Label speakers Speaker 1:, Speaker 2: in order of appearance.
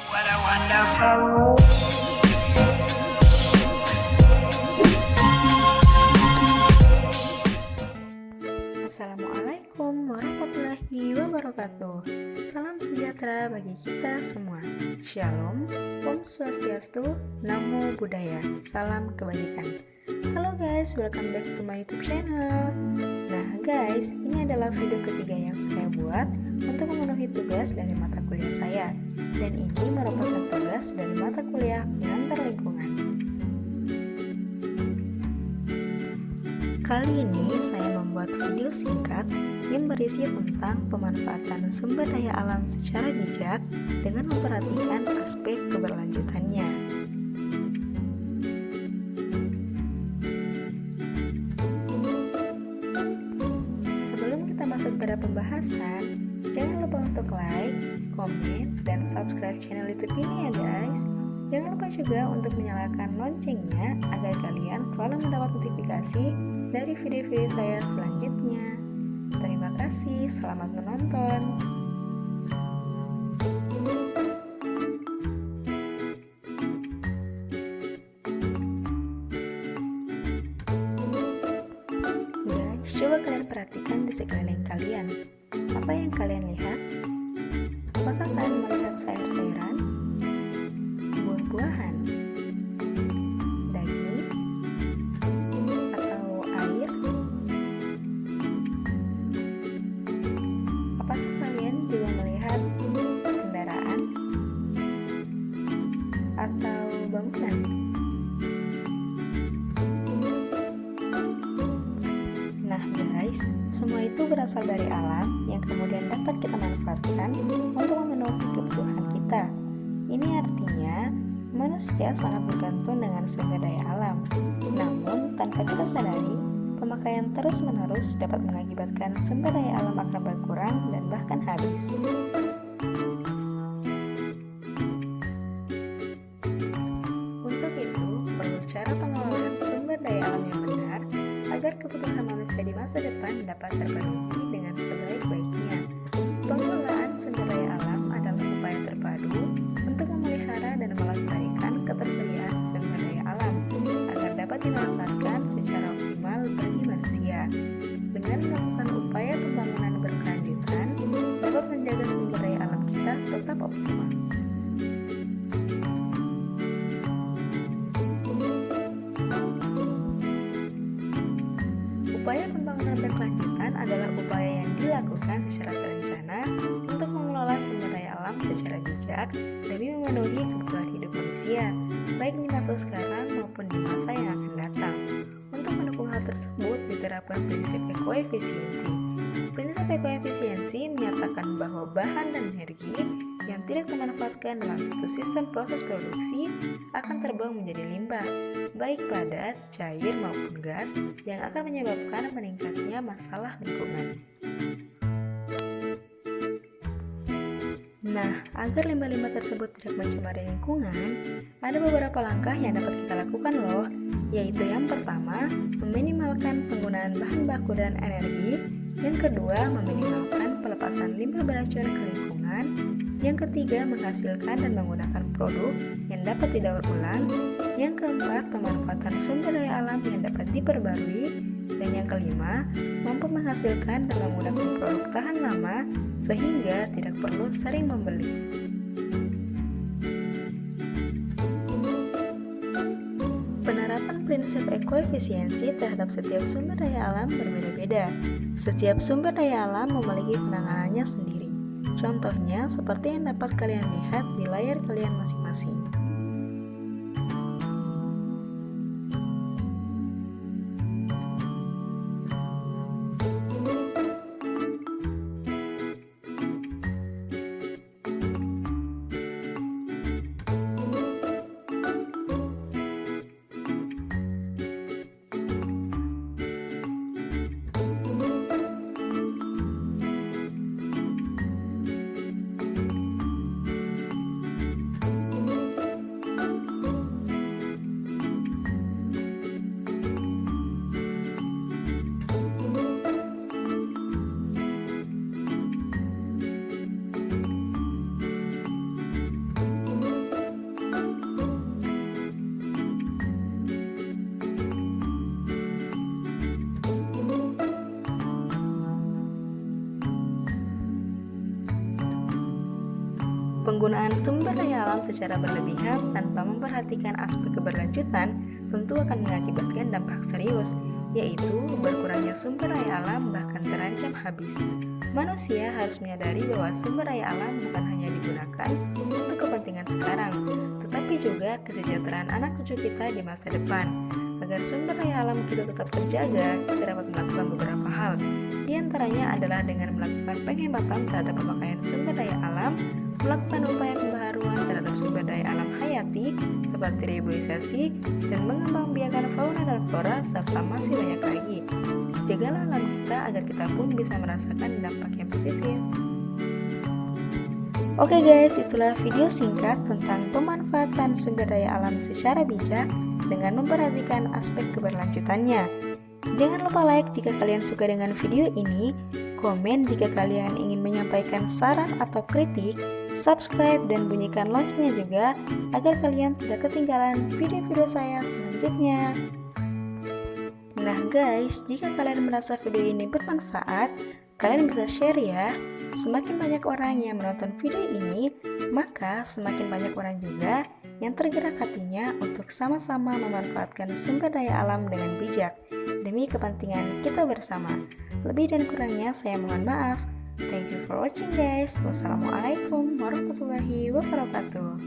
Speaker 1: What a wonderful
Speaker 2: Assalamualaikum warahmatullahi wabarakatuh. Salam sejahtera bagi kita semua. Shalom, Om Swastiastu, Namo Buddhaya, salam kebajikan. Halo guys, welcome back to my YouTube channel. Nah guys, ini adalah video ketiga yang saya buat untuk memenuhi tugas dari mata kuliah saya. Dan ini merupakan tugas dari mata kuliah pengantar lingkungan. Kali ini saya membuat video singkat yang berisi tentang pemanfaatan sumber daya alam secara bijak dengan memperhatikan aspek keberlanjutannya. Sebelum kita masuk pada pembahasan, jangan lupa untuk like, komen, dan subscribe channel YouTube ini ya guys. Jangan lupa juga untuk menyalakan loncengnya agar kalian selalu mendapat notifikasi dari video-video saya selanjutnya. Terima kasih, selamat menonton. Guys, coba kalian perhatikan di sekeliling kalian. Apa yang kalian lihat? Apakah kalian melihat sayur-sayuran, buah-buahan, daging, atau air? Apakah kalian juga melihat kendaraan atau bangunan? Nah guys, semua itu berasal dari alam yang kemudian dapat kita manfaatkan untuk memenuhi kebutuhan kita. Ini artinya manusia sangat bergantung dengan sumber daya alam. Namun, tanpa kita sadari, pemakaian terus-menerus dapat mengakibatkan sumber daya alam akan berkurang dan bahkan habis. Untuk itu, perlu cara pengelolaan sumber daya alam yang benar agar kebutuhan manusia di masa depan dapat terpenuhi dengan sebaik-baiknya. Pengelolaan sumber daya alam adalah upaya terpadu untuk memelihara dan melestarikan ketersediaan sumber daya alam agar dapat dimanfaatkan secara optimal bagi manusia. Dengan melakukan upaya pembangunan berkelanjutan, dapat menjaga sumber daya alam kita tetap optimal. Upaya pembangunan berkelanjutan adalah upaya yang dilakukan secara terencana untuk mengelola sumber daya alam secara bijak demi memenuhi kebutuhan hidup manusia, baik di masa sekarang maupun di masa yang akan datang. Untuk mendukung hal tersebut diterapkan prinsip ekoefisiensi. Prinsip ekoefisiensi menyatakan bahwa bahan dan energi yang tidak dimanfaatkan dalam suatu sistem proses produksi akan terbuang menjadi limbah, baik padat, cair maupun gas, yang akan menyebabkan meningkatnya masalah lingkungan. Nah, agar limbah-limbah tersebut tidak mencemari lingkungan, ada beberapa langkah yang dapat kita lakukan loh, yaitu yang pertama, meminimalkan penggunaan bahan baku dan energi, yang kedua, meminimalkan pelepasan limbah beracun ke lingkungan, yang ketiga, menghasilkan dan menggunakan produk yang dapat didaur ulang, yang keempat, pemanfaatan sumber daya alam yang dapat diperbarui, dan yang kelima, mampu menghasilkan dan menggunakan produk tahan lama sehingga tidak perlu sering membeli. Penerapan prinsip ekoefisiensi terhadap setiap sumber daya alam berbeda-beda. Setiap sumber daya alam memiliki penanganannya sendiri. Contohnya seperti yang dapat kalian lihat di layar kalian masing-masing. Penggunaan sumber daya alam secara berlebihan tanpa memperhatikan aspek keberlanjutan tentu akan mengakibatkan dampak serius, yaitu berkurangnya sumber daya alam bahkan terancam habis. Manusia harus menyadari bahwa sumber daya alam bukan hanya digunakan untuk kepentingan sekarang, tetapi juga kesejahteraan anak cucu kita di masa depan. Agar sumber daya alam kita tetap terjaga, kita dapat melakukan beberapa hal. Di antaranya adalah dengan melakukan penghematan terhadap pemakaian sumber daya alam, melakukan upaya pembaharuan terhadap sumber daya alam hayati seperti reboisasi, dan mengembangbiakan fauna dan flora, serta masih banyak lagi. Jagalah alam kita agar kita pun bisa merasakan dampak yang positif. Oke guys, itulah video singkat tentang pemanfaatan sumber daya alam secara bijak dengan memperhatikan aspek keberlanjutannya. Jangan lupa like jika kalian suka dengan video ini, komen jika kalian ingin menyampaikan saran atau kritik, subscribe dan bunyikan loncengnya juga agar kalian tidak ketinggalan video-video saya selanjutnya. Nah guys, jika kalian merasa video ini bermanfaat, kalian bisa share ya. Semakin banyak orang yang menonton video ini, maka semakin banyak orang juga yang tergerak hatinya untuk sama-sama memanfaatkan sumber daya alam dengan bijak demi kepentingan kita bersama. Lebih dan kurangnya saya mohon maaf. Thank you for watching guys. Wassalamualaikum warahmatullahi wabarakatuh.